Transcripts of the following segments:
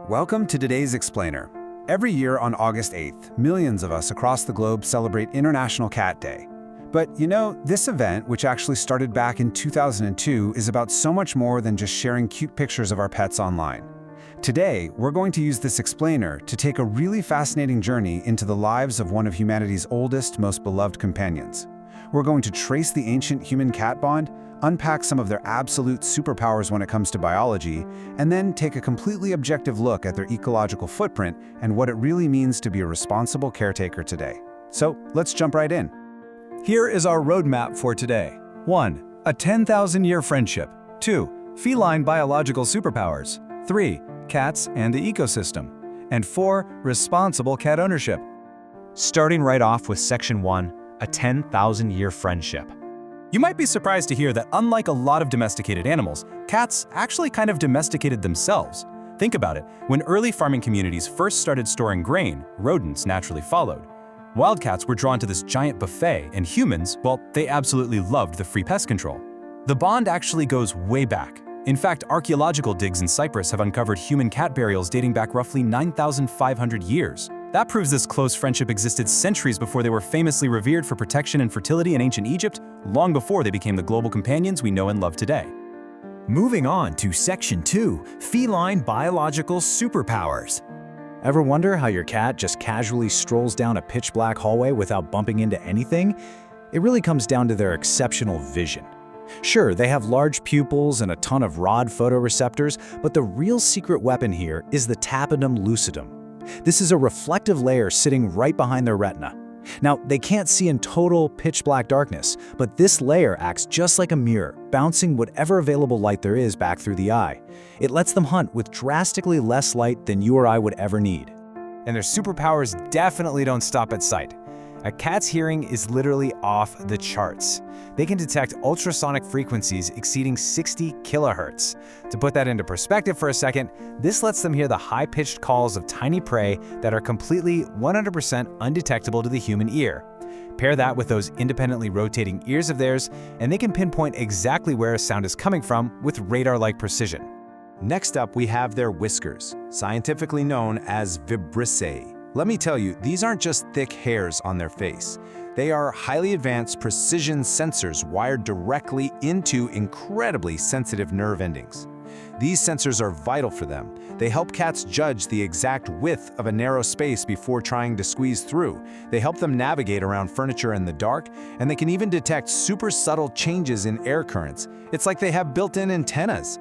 Welcome to today's Explainer. Every year on August 8th, millions of us across the globe celebrate International Cat Day. But you know, this event, which actually started back in 2002, is about so much more than just sharing cute pictures of our pets online. Today, we're going to use this explainer to take a really fascinating journey into the lives of one of humanity's oldest, most beloved companions. We're going to trace the ancient human-cat bond, unpack some of their absolute superpowers when it comes to biology, and then take a completely objective look at their ecological footprint and what it really means to be a responsible caretaker today. So let's jump right in. Here is our roadmap for today. 1. A 10,000-year friendship. 2. Feline biological superpowers. 3. Cats and the ecosystem. And 4. Responsible cat ownership. Starting right off with Section 1, a 10,000-year friendship. You might be surprised to hear that unlike a lot of domesticated animals, cats actually kind of domesticated themselves. Think about it. When early farming communities first started storing grain, rodents naturally followed. Wildcats were drawn to this giant buffet, and humans, well, they absolutely loved the free pest control. The bond actually goes way back. In fact, archaeological digs in Cyprus have uncovered human cat burials dating back roughly 9,500 years. That proves this close friendship existed centuries before they were famously revered for protection and fertility in ancient Egypt, long before they became the global companions we know and love today. Moving on to Section 2, feline biological superpowers. Ever wonder how your cat just casually strolls down a pitch-black hallway without bumping into anything? It really comes down to their exceptional vision. Sure, they have large pupils and a ton of rod photoreceptors, but the real secret weapon here is the tapetum lucidum. This is a reflective layer sitting right behind their retina. Now, they can't see in total pitch-black darkness, but this layer acts just like a mirror, bouncing whatever available light there is back through the eye. It lets them hunt with drastically less light than you or I would ever need. And their superpowers definitely don't stop at sight. A cat's hearing is literally off the charts. They can detect ultrasonic frequencies exceeding 60 kilohertz. To put that into perspective for a second, this lets them hear the high-pitched calls of tiny prey that are completely 100% undetectable to the human ear. Pair that with those independently rotating ears of theirs, and they can pinpoint exactly where a sound is coming from with radar-like precision. Next up, we have their whiskers, scientifically known as vibrissae. Let me tell you, these aren't just thick hairs on their face. They are highly advanced precision sensors wired directly into incredibly sensitive nerve endings. These sensors are vital for them. They help cats judge the exact width of a narrow space before trying to squeeze through. They help them navigate around furniture in the dark, and they can even detect super subtle changes in air currents. It's like they have built-in antennas.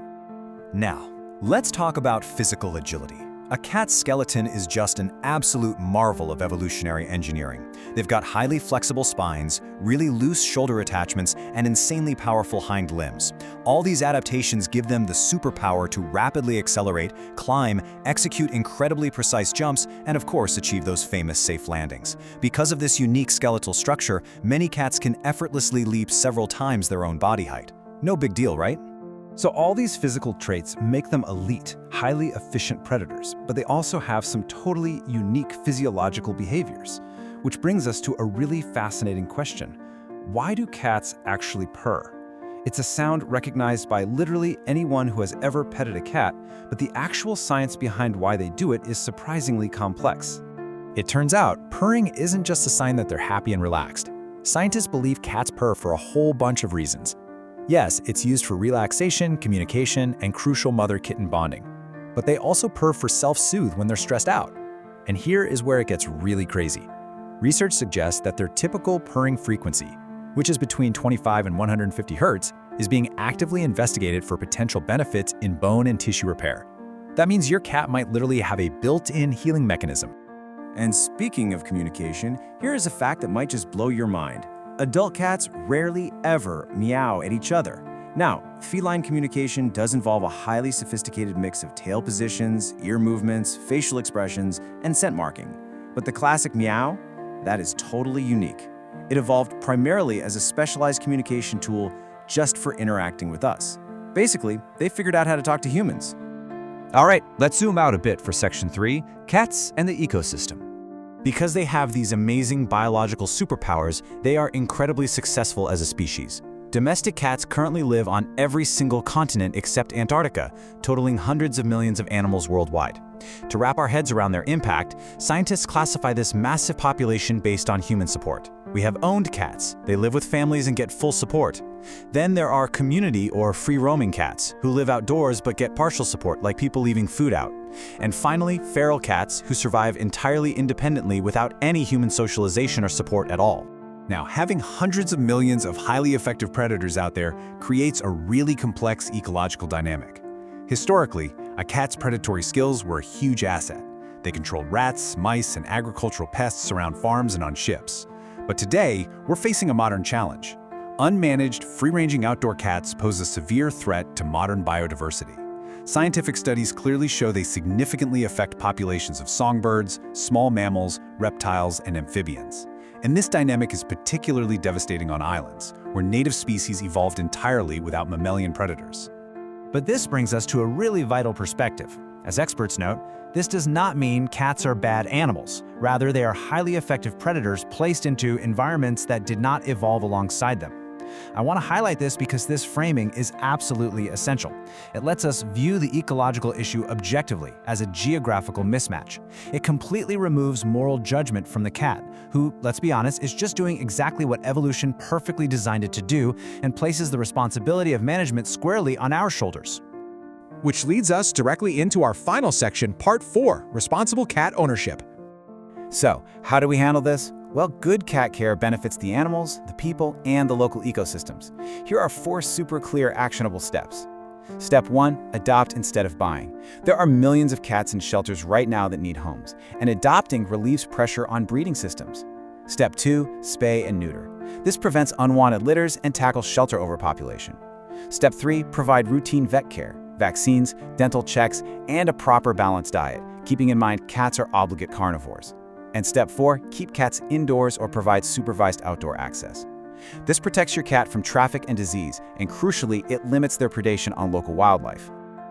Now, let's talk about physical agility. A cat's skeleton is just an absolute marvel of evolutionary engineering. They've got highly flexible spines, really loose shoulder attachments, and insanely powerful hind limbs. All these adaptations give them the superpower to rapidly accelerate, climb, execute incredibly precise jumps, and of course achieve those famous safe landings. Because of this unique skeletal structure, many cats can effortlessly leap several times their own body height. No big deal, right? So all these physical traits make them elite, highly efficient predators, but they also have some totally unique physiological behaviors. Which brings us to a really fascinating question. Why do cats actually purr? It's a sound recognized by literally anyone who has ever petted a cat, but the actual science behind why they do it is surprisingly complex. It turns out, purring isn't just a sign that they're happy and relaxed. Scientists believe cats purr for a whole bunch of reasons. Yes, it's used for relaxation, communication, and crucial mother-kitten bonding. But they also purr for self-soothe when they're stressed out. And here is where it gets really crazy. Research suggests that their typical purring frequency, which is between 25 and 150 Hz, is being actively investigated for potential benefits in bone and tissue repair. That means your cat might literally have a built-in healing mechanism. And speaking of communication, here is a fact that might just blow your mind. Adult cats rarely ever meow at each other. Now, feline communication does involve a highly sophisticated mix of tail positions, ear movements, facial expressions, and scent marking. But the classic meow, that is totally unique. It evolved primarily as a specialized communication tool just for interacting with us. Basically, they figured out how to talk to humans. All right, let's zoom out a bit for Section 3, cats and the ecosystem. Because they have these amazing biological superpowers, they are incredibly successful as a species. Domestic cats currently live on every single continent except Antarctica, totaling hundreds of millions of animals worldwide. To wrap our heads around their impact, scientists classify this massive population based on human support. We have owned cats. They live with families and get full support. Then there are community or free-roaming cats, who live outdoors but get partial support, like people leaving food out. And finally, feral cats, who survive entirely independently without any human socialization or support at all. Now, having hundreds of millions of highly effective predators out there creates a really complex ecological dynamic. Historically, a cat's predatory skills were a huge asset. They controlled rats, mice, and agricultural pests around farms and on ships. But today, we're facing a modern challenge. Unmanaged, free-ranging outdoor cats pose a severe threat to modern biodiversity. Scientific studies clearly show they significantly affect populations of songbirds, small mammals, reptiles, and amphibians. And this dynamic is particularly devastating on islands, where native species evolved entirely without mammalian predators. But this brings us to a really vital perspective. As experts note, this does not mean cats are bad animals. Rather, they are highly effective predators placed into environments that did not evolve alongside them. I want to highlight this because this framing is absolutely essential. It lets us view the ecological issue objectively as a geographical mismatch. It completely removes moral judgment from the cat, who, let's be honest, is just doing exactly what evolution perfectly designed it to do, and places the responsibility of management squarely on our shoulders. Which leads us directly into our final section, Part 4, Responsible Cat Ownership. So, how do we handle this? Well, good cat care benefits the animals, the people, and the local ecosystems. Here are 4 super clear, actionable steps. Step 1, adopt instead of buying. There are millions of cats in shelters right now that need homes, and adopting relieves pressure on breeding systems. Step 2, spay and neuter. This prevents unwanted litters and tackles shelter overpopulation. Step 3, provide routine vet care, vaccines, dental checks, and a proper balanced diet, keeping in mind cats are obligate carnivores. And step 4, keep cats indoors or provide supervised outdoor access. This protects your cat from traffic and disease, and crucially, it limits their predation on local wildlife.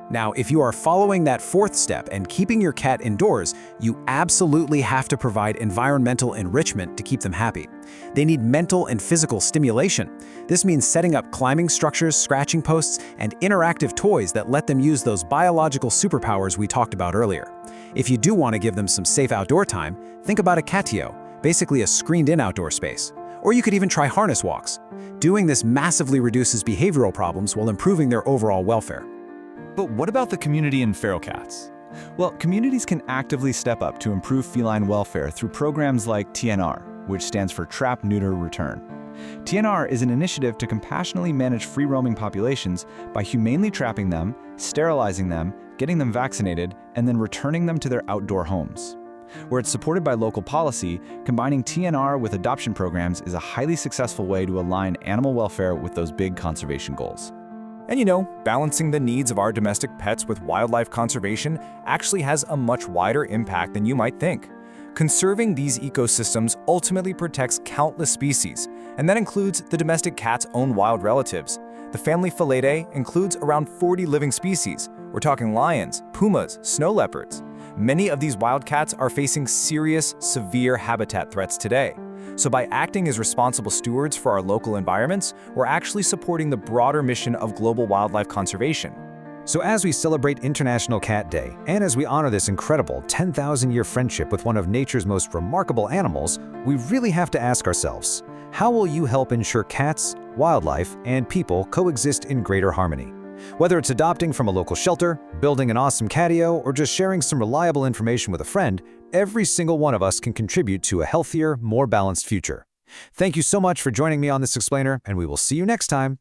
Now, if you are following that 4th step and keeping your cat indoors, you absolutely have to provide environmental enrichment to keep them happy. They need mental and physical stimulation. This means setting up climbing structures, scratching posts, and interactive toys that let them use those biological superpowers we talked about earlier. If you do want to give them some safe outdoor time, think about a catio, basically a screened-in outdoor space. Or you could even try harness walks. Doing this massively reduces behavioral problems while improving their overall welfare. But what about the community and feral cats? Well, communities can actively step up to improve feline welfare through programs like TNR, which stands for Trap, Neuter, Return. TNR is an initiative to compassionately manage free-roaming populations by humanely trapping them, sterilizing them, getting them vaccinated, and then returning them to their outdoor homes. Where it's supported by local policy, combining TNR with adoption programs is a highly successful way to align animal welfare with those big conservation goals. And you know, balancing the needs of our domestic pets with wildlife conservation actually has a much wider impact than you might think. Conserving these ecosystems ultimately protects countless species, and that includes the domestic cat's own wild relatives. The family Felidae includes around 40 living species. We're talking lions, pumas, snow leopards. Many of these wildcats are facing serious, severe habitat threats today. So by acting as responsible stewards for our local environments, we're actually supporting the broader mission of global wildlife conservation. So as we celebrate International Cat Day, and as we honor this incredible 10,000-year friendship with one of nature's most remarkable animals, we really have to ask ourselves, how will you help ensure cats, wildlife, and people coexist in greater harmony? Whether it's adopting from a local shelter, building an awesome catio, or just sharing some reliable information with a friend, every single one of us can contribute to a healthier, more balanced future. Thank you so much for joining me on this explainer, and we will see you next time.